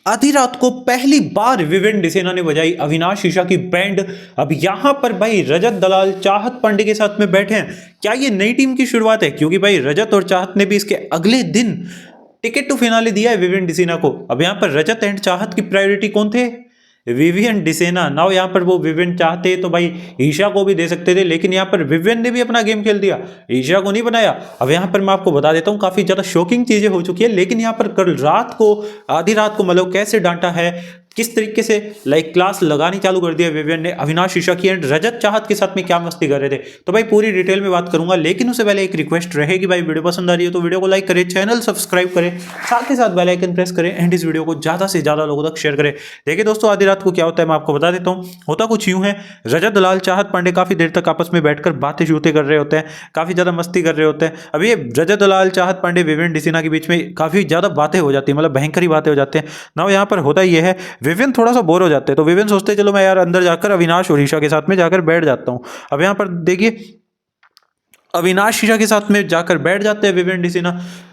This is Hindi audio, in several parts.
आधी रात को पहली बार विवेन डिसेना ने बजाई अविनाश ईशा की बैंड। अब यहां पर भाई रजत दलाल चाहत पांडे के साथ में बैठे हैं। क्या ये नई टीम की शुरुआत है? क्योंकि भाई रजत और चाहत ने भी इसके अगले दिन टिकट टू फिनाले दिया है विवेन डिसेना को। अब यहां पर रजत एंड चाहत की प्रायोरिटी कौन थे? विवियन डिसेना। नाउ यहाँ पर वो विवियन चाहते तो भाई ईशा को भी दे सकते थे, लेकिन यहाँ पर विवियन ने भी अपना गेम खेल दिया, ईशा को नहीं बनाया। अब यहाँ पर मैं आपको बता देता हूँ काफी ज्यादा शॉकिंग चीजें हो चुकी है, लेकिन यहाँ पर कल रात को आधी रात को मतलब कैसे डांटा है, किस तरीके से लाइक क्लास लगानी चालू कर दिया विवियन ने अविनाश ईशा की एंड रजत चाहत के साथ में क्या मस्ती कर रहे थे, तो भाई पूरी डिटेल में बात करूंगा। लेकिन उससे पहले एक रिक्वेस्ट रहेगी, भाई वीडियो पसंद आ रही है तो वीडियो को लाइक करें, चैनल सब्सक्राइब करें, साथ ही साथ बेल आइकन प्रेस करें एंड इस वीडियो को ज्यादा से ज्यादा लोगों तक शेयर करें। देखिए दोस्तों, आधी रात को क्या होता है मैं आपको बता देता हूँ। होता कुछ यूं है, रजत दलाल चाहत पांडे काफी देर तक आपस में बैठकर बातें शूतें कर रहे होते हैं, काफी ज्यादा मस्ती कर रहे होते हैं। अब ये रजत दलाल चाहत पांडे विवियन डिसेना के बीच में काफी ज्यादा बातें हो जाती है, मतलब भयंकर ही बातें हो जाती हैं ना। यहाँ पर होता यह है, विवियन थोड़ा सा बोर हो जाते हैं तो विवियन सोचते हैं चलो मैं यार अंदर जाकर अविनाश और ईशा के साथ में जाकर बैठ जाता हूं। अब यहां पर देखिए अविनाश ईशा के साथ में जाकर बैठ जाते हैं विवियन डिसेना,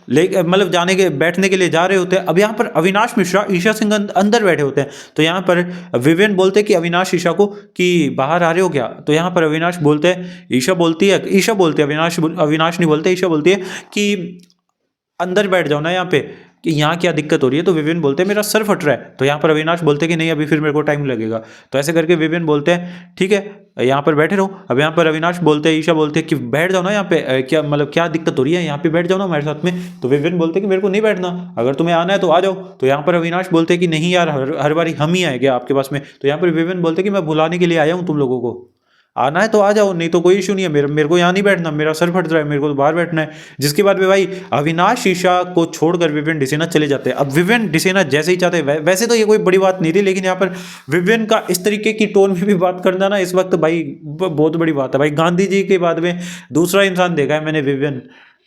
मतलब जाने के बैठने के लिए जा रहे होते हैं। अब यहाँ पर अविनाश मिश्रा ईशा सिंह अंदर बैठे होते हैं, तो यहाँ पर विवियन बोलते हैं कि अविनाश ईशा को कि बाहर आ रहे हो क्या, तो यहाँ पर अविनाश बोलते हैं, ईशा बोलती है अविनाश नहीं बोलते, ईशा बोलती है कि अंदर बैठ जाओ ना यहाँ पे, कि यहाँ क्या दिक्कत हो रही है। तो विवियन बोलते हैं मेरा सर फट रहा है, तो यहाँ पर अविनाश बोलते हैं कि नहीं अभी फिर मेरे को टाइम लगेगा। तो ऐसे करके विवियन बोलते हैं ठीक है यहाँ पर बैठे रहो। अब यहाँ पर अविनाश बोलते हैं, ईशा बोलते हैं कि बैठ जाओ ना यहाँ पे, क्या मतलब क्या दिक्कत हो रही है, यहाँ पे बैठ जाओ ना हमारे साथ में। तो विवियन बोलते हैं कि मेरे को नहीं बैठना, अगर तुम्हें आना है तो आ जाओ। तो यहाँ पर अविनाश बोलते हैं कि नहीं यार हर बारी हम ही आएंगे आपके पास में। तो यहाँ पर विवियन बोलते हैं कि मैं बुलाने के लिए आया हूँ तुम लोगों को, आना है तो आ जाओ, नहीं तो कोई इशू नहीं है, मेरे को यहाँ नहीं बैठना, मेरा सर फट रहा है, मेरे को तो बाहर बैठना है। जिसके बाद में भाई अविनाश ईशा को छोड़कर विवियन डिसेना चले जाते हैं। अब विवियन डिसेना जैसे ही चाहते हैं, वैसे तो ये कोई बड़ी बात नहीं थी, लेकिन यहाँ पर विवियन का इस तरीके की टोन में भी बात करना ना इस वक्त भाई बहुत बड़ी बात है। भाई गांधी जी के बाद में दूसरा इंसान देखा है मैंने विवियन,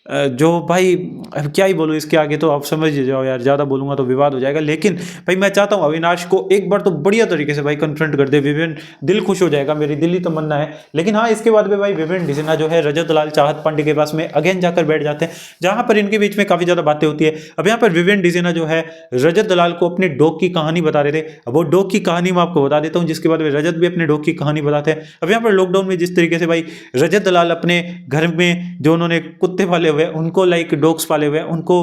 जो भाई अब क्या ही बोलूँ इसके आगे, तो आप समझ ही जाओ यार, ज़्यादा बोलूँगा तो विवाद हो जाएगा। लेकिन भाई मैं चाहता हूँ अविनाश को एक बार तो बढ़िया तरीके से भाई कन्फ्रंट कर दे विवियन, दिल खुश हो जाएगा, मेरी दिली तमन्ना है। लेकिन हाँ, इसके बाद में भाई विवियन डिसेना जो है रजत दलाल चाहत पांडे के पास में अगेन जाकर बैठ जाते हैं, जहाँ पर इनके बीच में काफ़ी ज़्यादा बातें होती है। अब यहाँ पर विवियन डिसेना जो है रजत दलाल को अपने डॉग की कहानी बता रहे थे। अब वो डॉग की कहानी मैं आपको बता देता हूँ, जिसके बाद में रजत भी अपने डॉग की कहानी बताते हैं। अब यहाँ पर लॉकडाउन में जिस तरीके से भाई रजत दलाल अपने घर में जो उन्होंने कुत्ते पाले हुए उनको लाइक डॉग्स पाले हुए उनको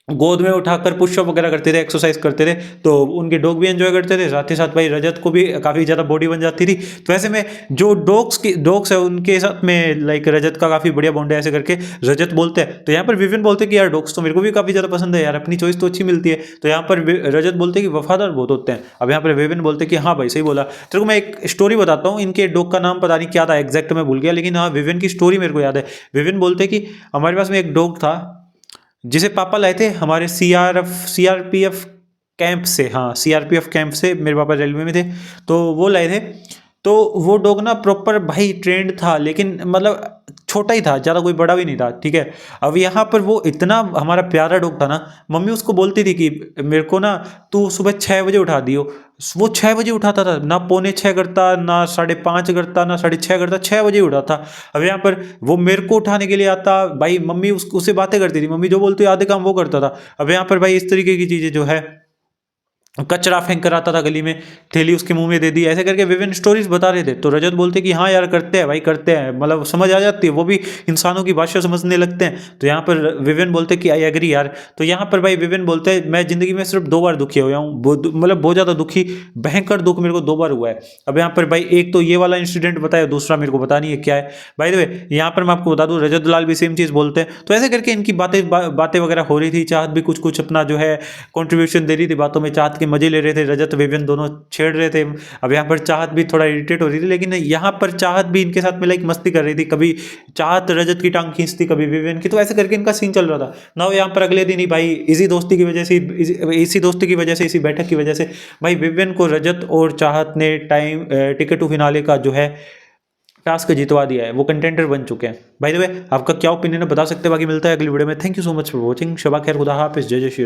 गोद में उठाकर पुशअप वगैरह करते थे, एक्सरसाइज करते थे, तो उनके डॉग भी एंजॉय करते थे, साथ ही साथ भाई रजत को भी काफ़ी ज़्यादा बॉडी बन जाती थी। तो ऐसे में जो डॉग्स है उनके साथ में लाइक रजत का काफ़ी बढ़िया बॉन्ड है, ऐसे करके रजत बोलते हैं। तो यहाँ पर विवियन बोलते हैं कि यार डॉग्स तो मेरे को भी काफ़ी ज़्यादा पसंद है यार, अपनी चॉइस तो अच्छी मिलती है। तो यहाँ पर रजत बोलते हैं कि वफादार बहुत होते हैं। अब यहाँ पर विवियन बोलते हैं कि हाँ भाई सही बोला। तेरे को मैं एक स्टोरी बताता हूँ, इनके डॉग का नाम पता नहीं क्या था एग्जैक्ट मैं भूल गया, लेकिन हाँ विवियन की स्टोरी मेरे को याद है। विवियन बोलते हैं कि हमारे पास में एक डॉग था जिसे पापा लाए थे हमारे सीआरपीएफ कैंप से, हाँ सीआरपीएफ कैंप से, मेरे पापा रेलवे में थे तो वो लाए थे। तो वो डॉग ना प्रॉपर भाई ट्रेंड था, लेकिन मतलब छोटा ही था, ज़्यादा कोई बड़ा भी नहीं था, ठीक है। अब यहाँ पर वो इतना हमारा प्यारा डॉग था ना, मम्मी उसको बोलती थी कि मेरे को ना तू सुबह 6 बजे उठा दियो। वो 6 बजे उठाता था, ना 5:45 करता, ना 5:30 करता, ना 6:30 करता, 6 बजे उठाता। अब यहाँ पर वो मेरे को उठाने के लिए आता, भाई मम्मी उससे बातें करती थी, मम्मी जो बोलती आधे काम वो करता था। अब यहाँ पर भाई इस तरीके की चीज़ें जो है, कचरा फेंक कर आता था गली में, थैली उसके मुंह में दे दी, ऐसे करके विभिन्न स्टोरीज बता रहे थे। तो रजत बोलते कि हाँ यार करते हैं भाई करते हैं, मतलब समझ आ जाती है, वो भी इंसानों की भाषा समझने लगते हैं। तो यहाँ पर विवियन बोलते कि आई एग्री यार। तो यहाँ पर भाई विवियन बोलते हैं मैं जिंदगी में सिर्फ 2 बार दुखी हुआ हूँ, मतलब बहुत ज़्यादा दुखी, भयंकर दुख मेरे को 2 बार हुआ है। अब यहाँ पर भाई एक तो ये वाला इंसिडेंट बताया, दूसरा मेरे को पता नहीं है क्या है। बाय द वे यहाँ पर मैं आपको बता दूँ रजत दलाल भी सेम चीज़ बोलते हैं। तो ऐसे करके इनकी बातें वगैरह हो रही थी, चाहत भी कुछ कुछ अपना जो है कॉन्ट्रीब्यूशन दे रही थी बातों में, चाहत के मजे ले रहे थे, रजत विवियन दोनों छेड़ रहे थे। अब यहाँ पर चाहत भी थोड़ा इरिटेट हो रही थी, लेकिन यहाँ पर चाहत भी इनके साथ में लाइक मस्ती कर रही थी, कभी चाहत रजत की टांग खींचती, कभी विवियन की। तो ऐसे करके इनका सीन चल रहा था ना। यहाँ पर अगले दिन ही भाई इसी दोस्ती की वजह से, इसी बैठक की वजह से भाई विवियन को रजत और चाहत ने टिकट टू फिनाले का जो है टास्क जितवा दिया है, वो कंटेंटर बन चुके हैं। भाई द वे आपका क्या ओपिनियन है बता सकते हैं, बाकी मिलता है अगली वीडियो में। Thank you so much for watching. शबा खैर, खुदा हाफिज़, जय जय श्री राम।